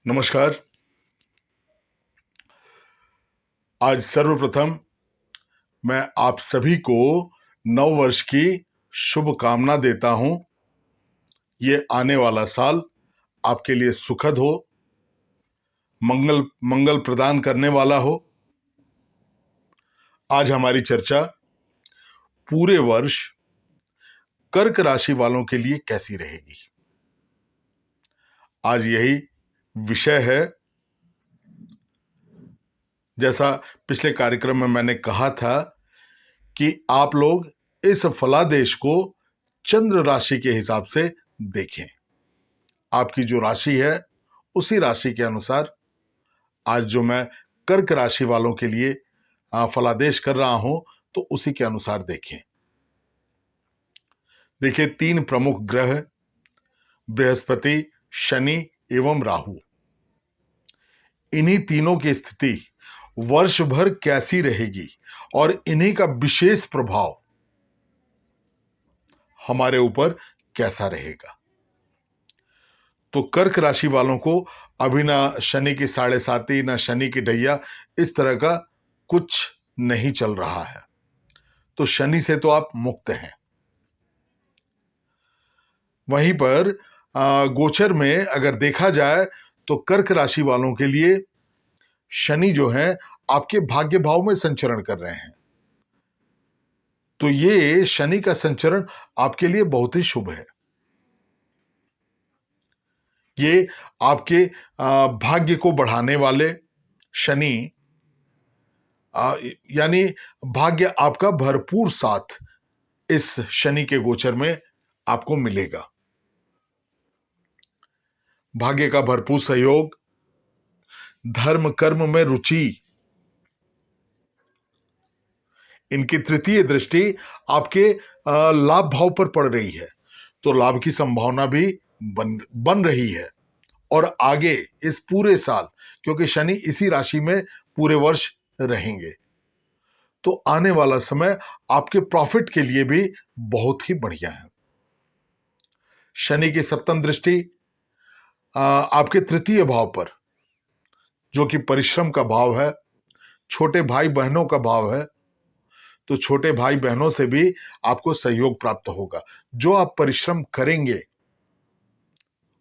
नमस्कार। आज सर्वप्रथम मैं आप सभी को नव वर्ष की शुभकामना देता हूं। ये आने वाला साल आपके लिए सुखद हो, मंगल मंगल प्रदान करने वाला हो। आज हमारी चर्चा पूरे वर्ष कर्क राशि वालों के लिए कैसी रहेगी, आज यही विषय है। जैसा पिछले कार्यक्रम में मैंने कहा था कि आप लोग इस फलादेश को चंद्र राशि के हिसाब से देखें। आपकी जो राशि है उसी राशि के अनुसार आज जो मैं कर्क राशि वालों के लिए फलादेश कर रहा हूं, तो उसी के अनुसार देखें। देखिए, 3 प्रमुख ग्रह बृहस्पति, शनि एवं राहु, इन्हीं तीनों की स्थिति वर्ष भर कैसी रहेगी और इन्हीं का विशेष प्रभाव हमारे ऊपर कैसा रहेगा। तो कर्क राशि वालों को अभी ना शनि की 7.5, ना शनि की ढैया, इस तरह का कुछ नहीं चल रहा है। तो शनि से तो आप मुक्त हैं। वहीं पर गोचर में अगर देखा जाए तो कर्क राशि वालों के लिए शनि जो है आपके भाग्य भाव में संचरण कर रहे हैं। तो ये शनि का संचरण आपके लिए बहुत ही शुभ है। ये आपके भाग्य को बढ़ाने वाले शनि, यानी भाग्य आपका भरपूर साथ इस शनि के गोचर में आपको मिलेगा। भाग्य का भरपूर सहयोग, धर्म कर्म में रुचि, इनकी तृतीय दृष्टि आपके लाभ भाव पर पड़ रही है। तो लाभ की संभावना भी बन रही है। और आगे इस पूरे साल, क्योंकि शनि इसी राशि में पूरे वर्ष रहेंगे, तो आने वाला समय आपके प्रॉफिट के लिए भी बहुत ही बढ़िया है। शनि की सप्तम दृष्टि आपके तृतीय भाव पर, जो कि परिश्रम का भाव है, छोटे भाई बहनों का भाव है, तो छोटे भाई बहनों से भी आपको सहयोग प्राप्त होगा। जो आप परिश्रम करेंगे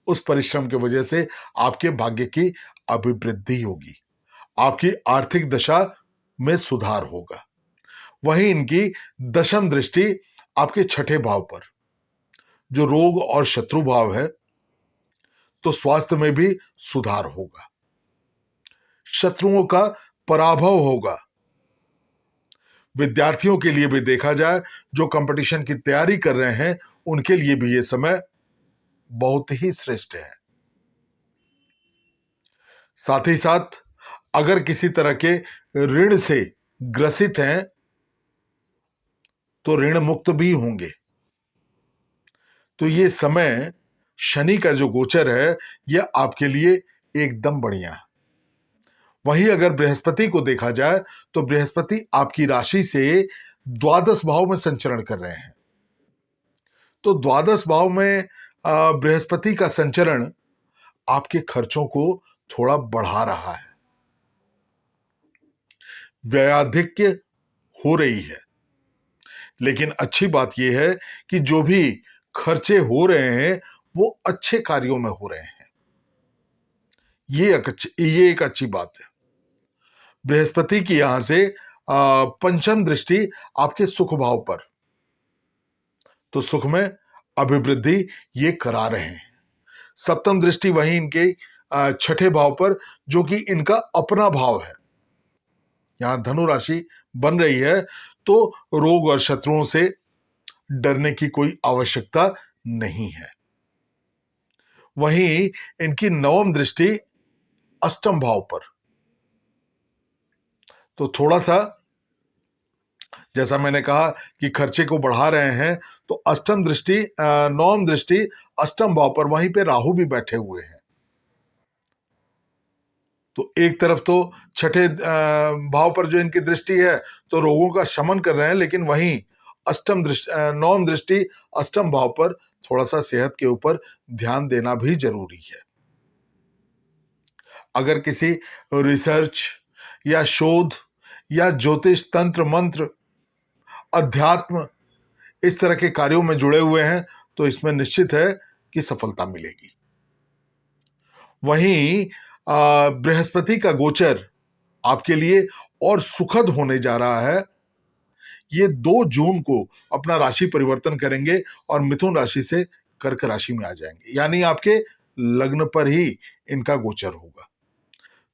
उस परिश्रम की वजह से आपके भाग्य की अभिवृद्धि होगी, आपकी आर्थिक दशा में सुधार होगा। वहीं इनकी दशम दृष्टि आपके छठे भाव पर, जो रोग और शत्रु भाव है, तो स्वास्थ्य में भी सुधार होगा, शत्रुओं का पराभव होगा। विद्यार्थियों के लिए भी देखा जाए, जो कंपटीशन की तैयारी कर रहे हैं, उनके लिए भी यह समय बहुत ही श्रेष्ठ है। साथ ही साथ अगर किसी तरह के ऋण से ग्रसित हैं तो ऋण मुक्त भी होंगे। तो ये समय शनि का जो गोचर है यह आपके लिए एकदम बढ़िया है। वहीं अगर बृहस्पति को देखा जाए तो बृहस्पति आपकी राशि से द्वादश भाव में संचरण कर रहे हैं। तो द्वादश भाव में बृहस्पति का संचरण आपके खर्चों को थोड़ा बढ़ा रहा है, व्ययाधिक्य हो रही है। लेकिन अच्छी बात यह है कि जो भी खर्चे हो रहे हैं वो अच्छे कार्यों में हो रहे हैं। ये एक अच्छी बात है। बृहस्पति की यहां से पंचम दृष्टि आपके सुख भाव पर, तो सुख में अभिवृद्धि ये करा रहे हैं। सप्तम दृष्टि वहीं इनके छठे भाव पर, जो कि इनका अपना भाव है। यहां धनु राशि बन रही है, तो रोग और शत्रुओं से डरने की कोई आवश्यकता नहीं है। वहीं इनकी नवम दृष्टि अष्टम भाव पर, तो थोड़ा सा, जैसा मैंने कहा कि खर्चे को बढ़ा रहे हैं, तो अष्टम दृष्टि नवम दृष्टि अष्टम भाव पर, वहीं पे राहु भी बैठे हुए हैं। तो एक तरफ तो छठे भाव पर जो इनकी दृष्टि है तो रोगों का शमन कर रहे हैं, लेकिन वहीं नवम दृष्टि अष्टम भाव पर थोड़ा सा सेहत के ऊपर ध्यान देना भी जरूरी है। अगर किसी रिसर्च या शोध या ज्योतिष, तंत्र मंत्र, अध्यात्म, इस तरह के कार्यों में जुड़े हुए हैं तो इसमें निश्चित है कि सफलता मिलेगी। वहीं बृहस्पति का गोचर आपके लिए और सुखद होने जा रहा है। ये 2 जून को अपना राशि परिवर्तन करेंगे और मिथुन राशि से कर्क राशि में आ जाएंगे, यानी आपके लग्न पर ही इनका गोचर होगा।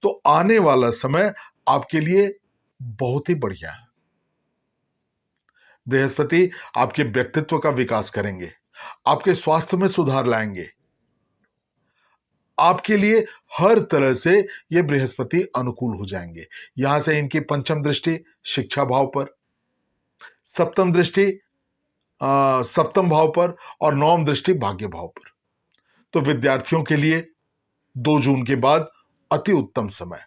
तो आने वाला समय आपके लिए बहुत ही बढ़िया है। बृहस्पति आपके व्यक्तित्व का विकास करेंगे, आपके स्वास्थ्य में सुधार लाएंगे। आपके लिए हर तरह से ये बृहस्पति अनुकूल हो जाएंगे। यहां से इनकी पंचम दृष्टि शिक्षा भाव पर, सप्तम दृष्टि सप्तम भाव पर और नवम दृष्टि भाग्य भाव पर। तो विद्यार्थियों के लिए 2 जून के बाद अति उत्तम समय।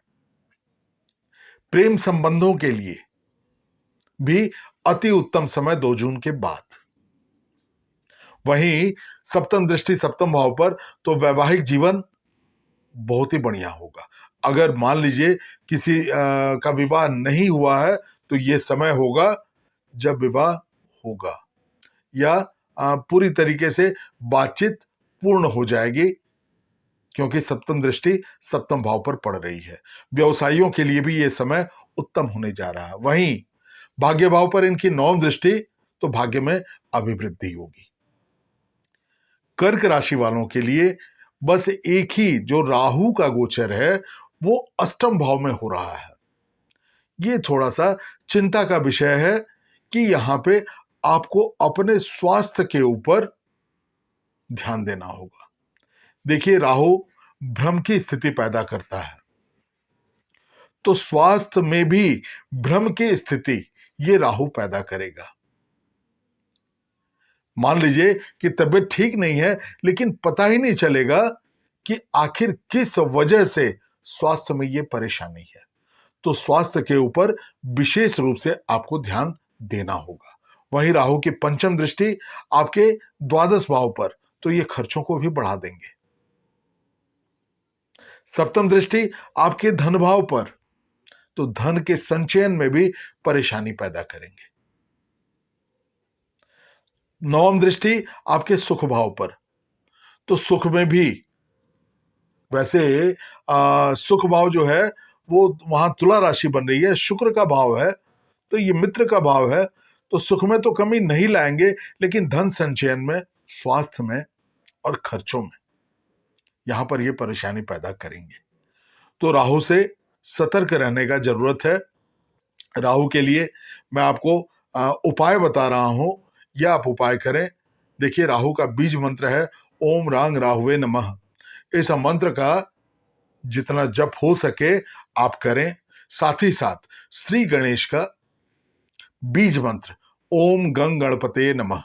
प्रेम संबंधों के लिए भी अति उत्तम समय 2 जून के बाद। वहीं सप्तम दृष्टि सप्तम भाव पर, तो वैवाहिक जीवन बहुत ही बढ़िया होगा। अगर मान लीजिए किसी का विवाह नहीं हुआ है तो यह समय होगा जब विवाह होगा, या पूरी तरीके से बातचीत पूर्ण हो जाएगी, क्योंकि सप्तम दृष्टि सप्तम भाव पर पड़ रही है। व्यवसायियों के लिए भी यह समय उत्तम होने जा रहा है। वहीं भाग्य भाव पर इनकी नवम दृष्टि, तो भाग्य में अभिवृद्धि होगी। कर्क राशि वालों के लिए बस एक ही जो राहु का गोचर है वो अष्टम भाव में हो रहा है। ये थोड़ा सा चिंता का विषय है कि यहां पे आपको अपने स्वास्थ्य के ऊपर ध्यान देना होगा। देखिए, राहु भ्रम की स्थिति पैदा करता है, तो स्वास्थ्य में भी भ्रम की स्थिति ये राहु पैदा करेगा। मान लीजिए कि तबीयत ठीक नहीं है, लेकिन पता ही नहीं चलेगा कि आखिर किस वजह से स्वास्थ्य में ये परेशानी है। तो स्वास्थ्य के ऊपर विशेष रूप से आपको ध्यान देना होगा। वहीं राहु की पंचम दृष्टि आपके द्वादश भाव पर, तो ये खर्चों को भी बढ़ा देंगे। सप्तम दृष्टि आपके धन भाव पर, तो धन के संचयन में भी परेशानी पैदा करेंगे। नवम दृष्टि आपके सुख भाव पर, तो सुख में भी वैसे सुख भाव जो है वो वहां तुला राशि बन रही है, शुक्र का भाव है, तो ये मित्र का भाव है, तो सुख में तो कमी नहीं लाएंगे, लेकिन धन संचयन में, स्वास्थ्य में और खर्चों में यहां पर ये परेशानी पैदा करेंगे। तो राहु से सतर्क रहने का जरूरत है। राहु के लिए मैं आपको उपाय बता रहा हूं, यह आप उपाय करें। देखिए, राहु का बीज मंत्र है ओम रांग राहुवे नमः। इस मंत्र का जितना जप हो सके आप करें। साथ ही साथ श्री गणेश का बीज मंत्र ओम गंग गणपते नमः,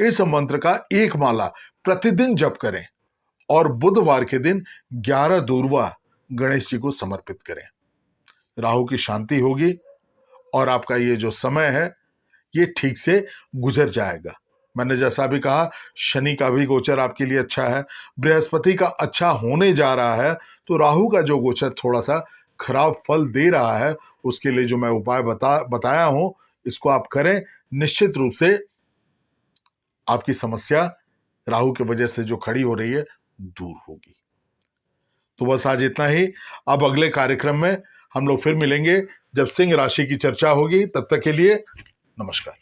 इस मंत्र का एक माला प्रतिदिन जप करें और बुधवार के दिन 11 दूर्वा गणेश जी को समर्पित करें। राहु की शांति होगी और आपका ये जो समय है ये ठीक से गुजर जाएगा। मैंने जैसा भी कहा, शनि का भी गोचर आपके लिए अच्छा है, बृहस्पति का अच्छा होने जा रहा है, तो राहु का जो गोचर थोड़ा सा खराब फल दे रहा है, उसके लिए जो मैं उपाय बताया हूं, इसको आप करें। निश्चित रूप से आपकी समस्या राहु की वजह से जो खड़ी हो रही है दूर होगी। तो बस आज इतना ही। अब अगले कार्यक्रम में हम लोग फिर मिलेंगे जब सिंह राशि की चर्चा होगी। तब तक के लिए नमस्कार।